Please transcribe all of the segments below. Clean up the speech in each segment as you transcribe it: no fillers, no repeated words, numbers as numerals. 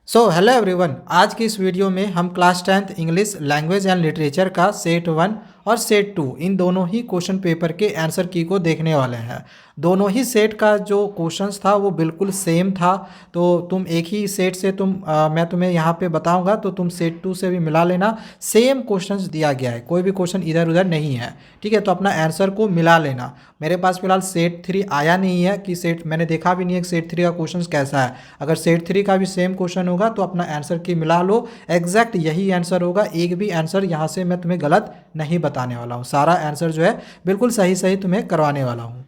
Hello everyone. आज की इस वीडियो में हम class 10th English language and literature का सेट 1 और सेट 2 इन दोनों ही क्वेश्चन पेपर के आंसर की को देखने वाले हैं। दोनों ही सेट का जो क्वेश्चंस था वो बिल्कुल सेम था। तो तुम एक ही सेट से मैं तुम्हें यहाँ पे बताऊंगा तो तुम सेट 2 से भी मिला लेना। सेम क्वेश्चंस दिया गया है, कोई भी क्वेश्चन इधर उधर नहीं है। ठीक है, तो अपना आंसर को मिला लेना। मेरे पास फिलहाल सेट 3 आया नहीं है कि सेट मैंने देखा भी नहीं है कि सेट 3 का क्वेश्चन कैसा है। अगर सेट 3 का भी सेम क्वेश्चन होगा तो अपना आंसर की मिला लो। एग्जैक्ट यही आंसर होगा, एक भी आंसर यहाँ से मैं तुम्हें गलत नहीं बताने वाला हूँ। सारा आंसर जो है बिल्कुल सही सही तुम्हें करवाने वाला हूँ।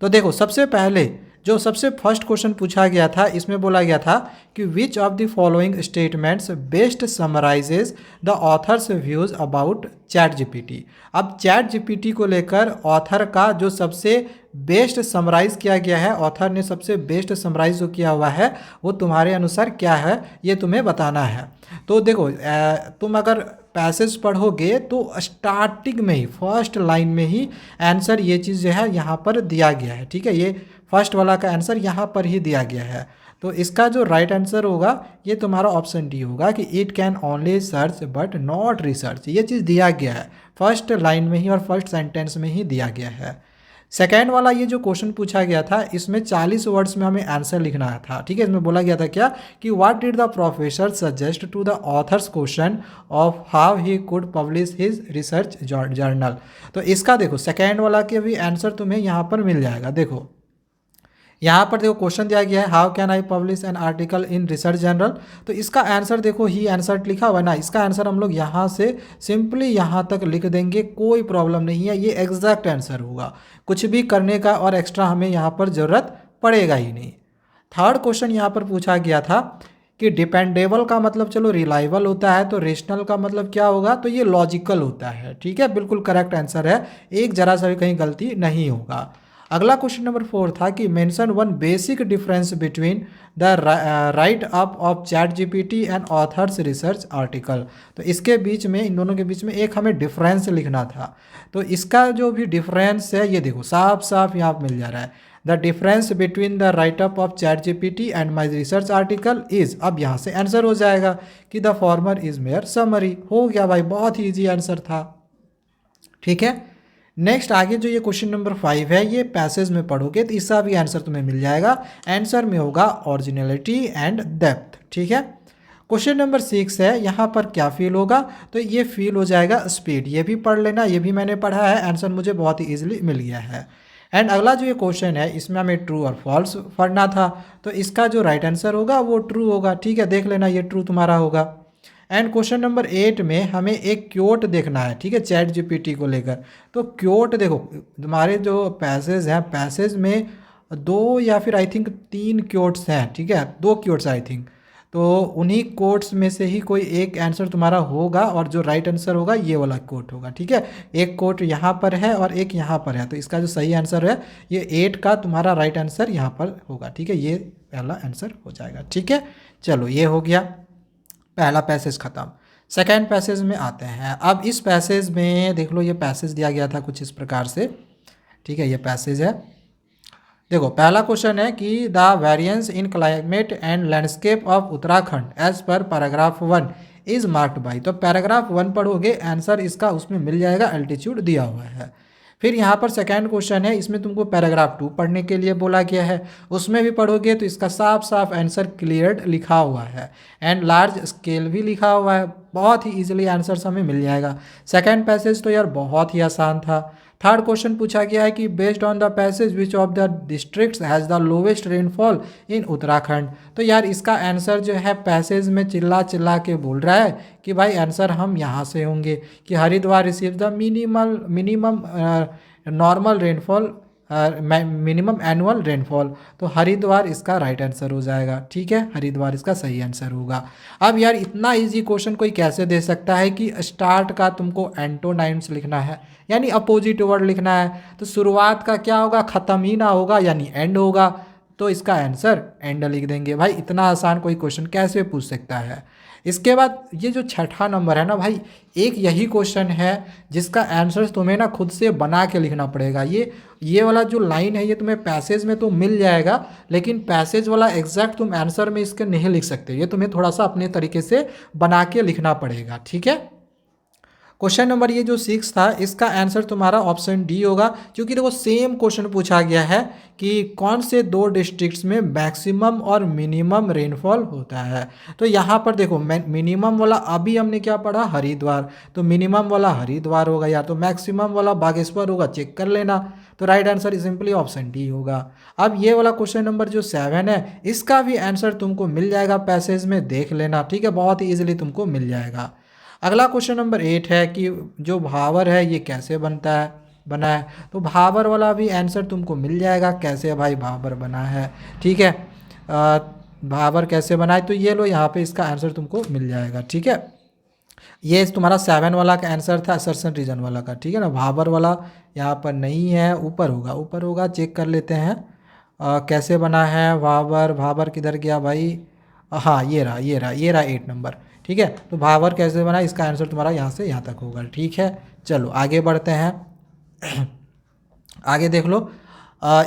तो देखो, सबसे पहले जो सबसे फर्स्ट क्वेश्चन पूछा गया था, इसमें बोला गया था कि which of the following statements best summarises the author's views about chat GPT. अब चैट जीपीटी को लेकर ऑथर का जो सबसे बेस्ट समराइज किया गया है, ऑथर ने सबसे बेस्ट समराइज जो किया हुआ है वो तुम्हारे अनुसार क्या है ये तुम्हें बताना है। तो देखो, तुम अगर पैसेज पढ़ोगे तो स्टार्टिंग में ही फर्स्ट लाइन में ही आंसर ये चीज़ जो है यहाँ पर दिया गया है। ठीक है, ये फर्स्ट वाला का आंसर यहाँ पर ही दिया गया है। तो इसका जो राइट आंसर होगा ये तुम्हारा ऑप्शन डी होगा कि it can only search but not research. ये चीज़ दिया गया है फर्स्ट लाइन में ही और फर्स्ट सेंटेंस में ही दिया गया है। सेकेंड वाला ये जो क्वेश्चन पूछा गया था इसमें 40 वर्ड्स में हमें आंसर लिखना था। ठीक है, इसमें बोला गया था क्या कि what did the professor suggest to the authors question of how he could publish his research journal. तो इसका देखो सेकेंड वाला के भी आंसर तुम्हें यहाँ पर मिल जाएगा। देखो यहाँ पर देखो क्वेश्चन दिया गया है how can I publish an article in research journal. तो इसका आंसर देखो ही आंसर लिखा हुआ है ना, इसका आंसर हम लोग यहाँ से सिंपली यहाँ तक लिख देंगे, कोई प्रॉब्लम नहीं है। ये एग्जैक्ट आंसर होगा, कुछ भी करने का और एक्स्ट्रा हमें यहाँ पर ज़रूरत पड़ेगा ही नहीं। थर्ड क्वेश्चन यहाँ पर पूछा गया था कि डिपेंडेबल का मतलब चलो रिलायबल होता है, तो रेशनल का मतलब क्या होगा, तो ये लॉजिकल होता है। ठीक है, बिल्कुल करेक्ट आंसर है, एक जरा सा भी कहीं गलती नहीं होगा। अगला क्वेश्चन नंबर 4 था कि mention one basic difference between the right up of chat GPT and authors research article. तो इसके बीच में, इन दोनों के बीच में एक हमें डिफरेंस लिखना था। तो इसका जो भी डिफरेंस है ये देखो साफ साफ यहाँ पर मिल जा रहा है। The difference between the right up of chat GPT and my research article is, अब यहाँ से आंसर हो जाएगा कि the former is mayor summary. हो गया भाई, बहुत ही ईजी आंसर था। ठीक है, नेक्स्ट आगे जो ये क्वेश्चन नंबर 5 है ये पैसेज में पढ़ोगे तो इसका भी आंसर तुम्हें मिल जाएगा। आंसर में होगा ओरिजिनलिटी एंड डेप्थ। ठीक है, क्वेश्चन नंबर 6 है, यहाँ पर क्या फील होगा, तो ये फील हो जाएगा स्पीड। ये भी पढ़ लेना, ये भी मैंने पढ़ा है, आंसर मुझे बहुत ही ईजिली मिल गया है। एंड अगला जो ये क्वेश्चन है इसमें हमें ट्रू और फॉल्स पढ़ना था, तो इसका जो राइट आंसर होगा वो ट्रू होगा। ठीक है, देख लेना ये ट्रू तुम्हारा होगा। एंड क्वेश्चन नंबर 8 में हमें एक क्योट देखना है। ठीक है, चैट जीपीटी को लेकर। तो क्योट देखो, तुम्हारे जो पैसेज हैं, पैसेज में 2 या फिर आई थिंक 3 क्योट्स हैं। ठीक है, 2 क्योट्स आई थिंक। तो उन्हीं कोट्स में से ही कोई एक आंसर तुम्हारा होगा और जो राइट आंसर होगा ये वाला कोट होगा। ठीक है, एक कोट यहाँ पर है और एक यहाँ पर है, तो इसका जो सही आंसर है ये 8 का तुम्हारा राइट आंसर यहाँ पर होगा। ठीक है, ये पहला आंसर हो जाएगा। ठीक है, चलो ये हो गया, पहला पैसेज खत्म। सेकेंड पैसेज में आते हैं। अब इस पैसेज में देख लो, ये पैसेज दिया गया था कुछ इस प्रकार से। ठीक है, ये पैसेज है। देखो पहला क्वेश्चन है कि the variance in climate and landscape of Uttarakhand as per paragraph 1 is marked by. तो पैराग्राफ 1 पढ़ोगे, आंसर इसका उसमें मिल जाएगा, एल्टीट्यूड दिया हुआ है। फिर यहाँ पर सेकंड क्वेश्चन है, इसमें तुमको पैराग्राफ 2 पढ़ने के लिए बोला गया है, उसमें भी पढ़ोगे तो इसका साफ साफ आंसर क्लियर लिखा हुआ है एंड लार्ज स्केल भी लिखा हुआ है। बहुत ही इजीली आंसर हमें मिल जाएगा। सेकंड पैसेज तो यार बहुत ही आसान था। थर्ड क्वेश्चन पूछा गया है कि based on the passage which of the districts has the lowest rainfall in Uttarakhand. तो यार इसका आंसर जो है पैसेज में चिल्ला चिल्ला के बोल रहा है कि भाई आंसर हम यहाँ से होंगे कि Haridwar receive the minimum normal rainfall, minimum annual rainfall. तो हरिद्वार इसका राइट आंसर हो जाएगा। ठीक है, हरिद्वार इसका सही आंसर होगा। अब यार इतना इजी क्वेश्चन कोई कैसे दे सकता है कि स्टार्ट का तुमको एंटोनाइम्स लिखना है, यानी अपोजिट वर्ड लिखना है। तो शुरुआत का क्या होगा, ख़त्म ही ना होगा यानी एंड होगा। तो इसका आंसर एंड लिख देंगे। भाई इतना आसान कोई क्वेश्चन कैसे पूछ सकता है। इसके बाद ये जो छठा नंबर है ना भाई, एक यही क्वेश्चन है जिसका आंसर तुम्हें ना खुद से बना के लिखना पड़ेगा। ये वाला जो लाइन है ये तुम्हें पैसेज में तो मिल जाएगा, लेकिन पैसेज वाला एग्जैक्ट तुम आंसर में इसके नहीं लिख सकते, ये तुम्हें थोड़ा सा अपने तरीके से बना के लिखना पड़ेगा, ठीक है। क्वेश्चन नंबर ये जो 6 था इसका आंसर तुम्हारा ऑप्शन डी होगा, क्योंकि देखो सेम क्वेश्चन पूछा गया है कि कौन से दो डिस्ट्रिक्ट्स में मैक्सिमम और मिनिमम रेनफॉल होता है। तो यहाँ पर देखो मिनिमम वाला अभी हमने क्या पढ़ा, हरिद्वार, तो मिनिमम वाला हरिद्वार होगा यार, तो मैक्सिमम वाला बागेश्वर होगा, चेक कर लेना। तो right answer simply option D होगा। अब ये वाला क्वेश्चन नंबर जो 7 है इसका भी आंसर तुमको मिल जाएगा, पैसेज में देख लेना, ठीक है, बहुत ही ईजिली तुमको मिल जाएगा। अगला क्वेश्चन नंबर 8 है कि जो भावर है ये कैसे बना है, तो भावर वाला भी आंसर तुमको मिल जाएगा, कैसे भाई भावर बना है, ठीक है। भावर कैसे बना है, तो ये लो यहाँ पे इसका आंसर तुमको मिल जाएगा, ठीक है। ये तुम्हारा 7 वाला का आंसर था असर्शन रीजन वाला का, ठीक है ना। भावर वाला यहाँ पर नहीं है, ऊपर होगा, चेक कर लेते हैं। कैसे बना है भावर किधर गया भाई, हाँ ये रहा 8 नंबर, ठीक है। तो भावर कैसे बना, इसका आंसर तुम्हारा यहाँ से यहाँ तक होगा, ठीक है। चलो आगे बढ़ते हैं। आगे देख लो,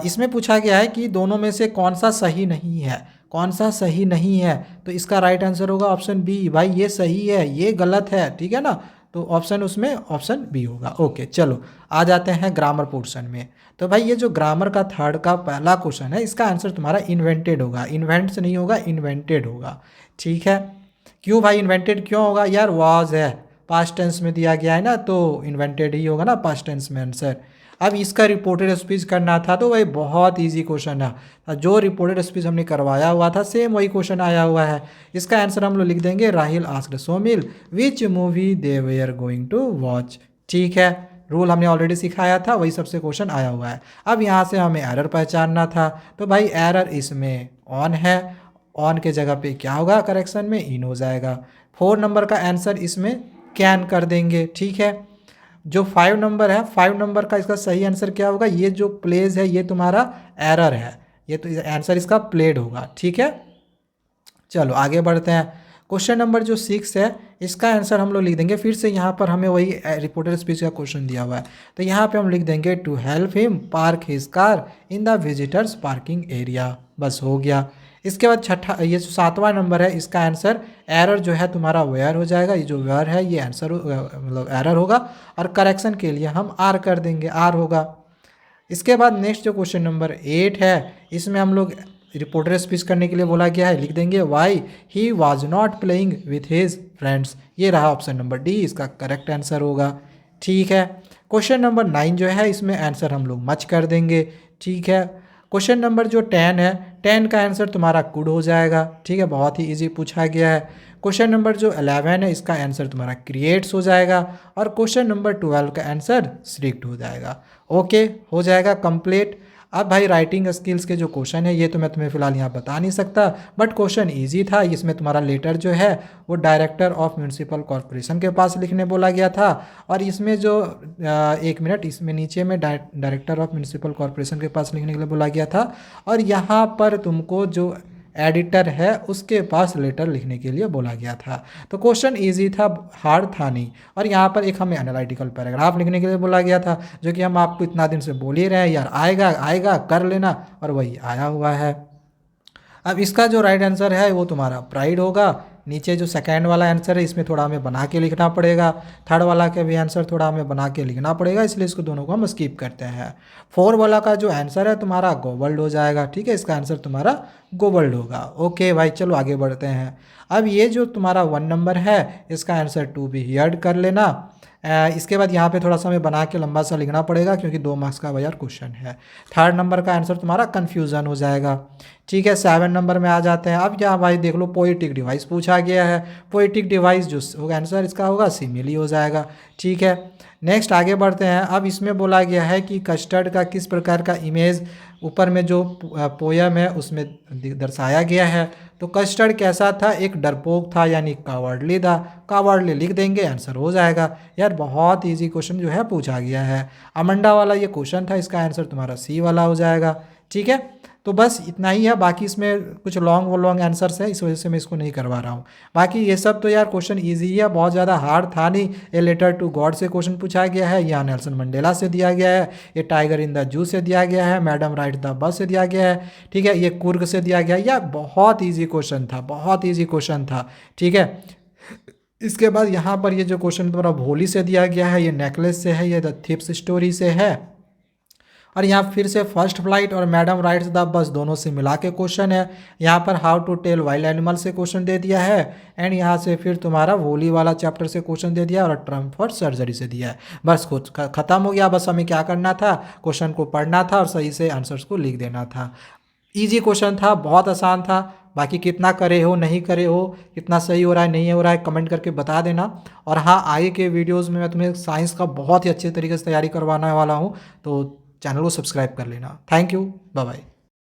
इसमें पूछा गया है कि दोनों में से कौन सा सही नहीं है, तो इसका राइट आंसर होगा ऑप्शन बी। भाई ये सही है ये गलत है, ठीक है ना, तो ऑप्शन बी होगा। ओके चलो आ जाते हैं ग्रामर पोर्शन में। तो भाई ये जो ग्रामर का थर्ड का पहला क्वेश्चन है इसका आंसर तुम्हारा इन्वेंटेड होगा, इन्वेंट से नहीं होगा, इन्वेंटेड होगा, ठीक है। क्यों भाई इन्वेंटेड क्यों होगा, यार वाज है, पास्ट टेंस में दिया गया है ना, तो इन्वेंटेड ही होगा ना पास्ट टेंस में आंसर। अब इसका रिपोर्टेड स्पीच करना था, तो भाई बहुत इजी क्वेश्चन है, जो रिपोर्टेड स्पीच हमने करवाया हुआ था सेम वही क्वेश्चन आया हुआ है। इसका आंसर हम लोग लिख देंगे, Rahil asked Somil which movie they were going to watch, ठीक है। रूल हमने ऑलरेडी सिखाया था, वही सबसे क्वेश्चन आया हुआ है। अब यहाँ से हमें एरर पहचानना था, तो भाई एरर इसमें ऑन है, ऑन के जगह पे क्या होगा, करेक्शन में इन हो जाएगा। 4 नंबर का आंसर इसमें कैन कर देंगे, ठीक है। जो 5 नंबर है, 5 नंबर का इसका सही आंसर क्या होगा, ये जो प्लेज है ये तुम्हारा एरर है, ये तो आंसर इसका प्लेड होगा, ठीक है। चलो आगे बढ़ते हैं। क्वेश्चन नंबर जो 6 है इसका आंसर हम लोग लिख देंगे, फिर से यहाँ पर हमें वही रिपोर्टेड स्पीच का क्वेश्चन दिया हुआ है, तो यहाँ पे हम लिख देंगे to help him park his car in the visitors parking area, बस हो गया। इसके बाद ये जो 7वां नंबर है इसका आंसर एरर जो है तुम्हारा वेयर हो जाएगा, ये जो वेयर है ये आंसर मतलब एरर होगा, और करेक्शन के लिए हम आर कर देंगे, आर होगा। इसके बाद नेक्स्ट जो क्वेश्चन नंबर 8 है इसमें हम लोग रिपोर्टर स्पीच करने के लिए बोला गया है, लिख देंगे why he was not playing with his friends, ये रहा ऑप्शन नंबर डी, इसका करेक्ट आंसर होगा, ठीक है। क्वेश्चन नंबर 9 जो है इसमें आंसर हम लोग मच कर देंगे, ठीक है। क्वेश्चन नंबर जो 10 है, 10 का आंसर तुम्हारा कुड हो जाएगा, ठीक है, बहुत ही इजी पूछा गया है। क्वेश्चन नंबर जो 11 है इसका आंसर तुम्हारा क्रिएट्स हो जाएगा, और क्वेश्चन नंबर 12 का आंसर स्ट्रिक्ट हो जाएगा। ओके हो जाएगा कंप्लीट। अब भाई राइटिंग स्किल्स के जो क्वेश्चन है ये तो मैं तुम्हें फिलहाल यहाँ बता नहीं सकता, बट क्वेश्चन इजी था। इसमें तुम्हारा लेटर जो है वो डायरेक्टर ऑफ म्यूनसिपल कॉरपोरेशन के पास लिखने बोला गया था, और इसमें जो 1 मिनट इसमें नीचे में डायरेक्टर ऑफ म्यूनसिपल कॉरपोरेशन के पास लिखने के लिए बोला गया था, और यहाँ पर तुमको जो एडिटर है उसके पास लेटर लिखने के लिए बोला गया था। तो क्वेश्चन इजी था, हार्ड था नहीं। और यहाँ पर एक हमें एनालिटिकल पैराग्राफ लिखने के लिए बोला गया था, जो कि हम आपको इतना दिन से बोल ही रहे हैं यार आएगा आएगा कर लेना, और वही आया हुआ है। अब इसका जो राइट आंसर है वो तुम्हारा प्राइड होगा। नीचे जो सेकंड वाला आंसर है इसमें थोड़ा हमें बना के लिखना पड़ेगा, थर्ड वाला का भी आंसर थोड़ा हमें बना के लिखना पड़ेगा, इसलिए इसको दोनों को हम स्किप करते हैं। 4 वाला का जो आंसर है तुम्हारा गोबल्ड हो जाएगा, ठीक है, इसका आंसर तुम्हारा गोबल्ड होगा। ओके भाई चलो आगे बढ़ते हैं। अब ये जो तुम्हारा 1 नंबर है इसका आंसर टू बी हियर्ड कर लेना। इसके बाद यहाँ पे थोड़ा सा हमें बना के लंबा सा लिखना पड़ेगा, क्योंकि 2 मार्क्स का यार क्वेश्चन है। 3rd नंबर का आंसर तुम्हारा कन्फ्यूज़न हो जाएगा, ठीक है। 7 नंबर में आ जाते हैं। अब यहाँ भाई देख लो पोएटिक डिवाइस पूछा गया है, पोएटिक डिवाइस जो होगा आंसर इसका होगा सिमिली हो जाएगा, ठीक है। नेक्स्ट आगे बढ़ते हैं। अब इसमें बोला गया है कि कस्टर्ड का किस प्रकार का इमेज ऊपर में जो पोयम है उसमें दर्शाया गया है। तो कस्टर्ड कैसा था, एक डरपोक था, यानी कावर्डली था, कावर्डली लिख देंगे आंसर हो जाएगा। यार बहुत इजी क्वेश्चन जो है पूछा गया है। अमंडा वाला ये क्वेश्चन था, इसका आंसर तुम्हारा सी वाला हो जाएगा, ठीक है। तो बस इतना ही है, बाकी इसमें कुछ लॉन्ग आंसर्स है, इस वजह से मैं इसको नहीं करवा रहा हूँ। बाकी ये सब तो यार क्वेश्चन ईजी है, बहुत ज़्यादा हार्ड था नहीं। ए लेटर टू गॉड से क्वेश्चन पूछा गया है, यहाँ नेल्सन मंडेला से दिया गया है, ये टाइगर इन द जू से दिया गया है, मैडम राइड द बस से दिया गया है, ठीक है, ये कुर्ग से दिया गया है। यह बहुत ईजी क्वेश्चन था, बहुत ईजी क्वेश्चन था, ठीक है। इसके बाद यहाँ पर ये जो क्वेश्चन तुम्हारा भोली से दिया गया है, ये नेकलेस से है, ये द थिप्स स्टोरी से है, और यहाँ फिर से फर्स्ट फ्लाइट और मैडम राइड्स द बस दोनों से मिला के क्वेश्चन है। यहाँ पर how to tell wild animal से क्वेश्चन दे दिया है, एंड यहाँ से फिर तुम्हारा वोली वाला चैप्टर से क्वेश्चन दे दिया, और ट्रम्प फॉर सर्जरी से दिया है। बस कुछ खत्म हो गया। बस हमें क्या करना था, क्वेश्चन को पढ़ना था और सही से आंसर्स को लिख देना था। ईजी क्वेश्चन था, बहुत आसान था। बाकी कितना करे हो नहीं करे हो, कितना सही हो रहा है नहीं हो रहा है, कमेंट करके बता देना। और हाँ, आगे के वीडियोस में मैं तुम्हें साइंस का बहुत ही अच्छे तरीके से तैयारी करवाने वाला हूँ, तो चैनल को सब्सक्राइब कर लेना। Thank you, bye bye.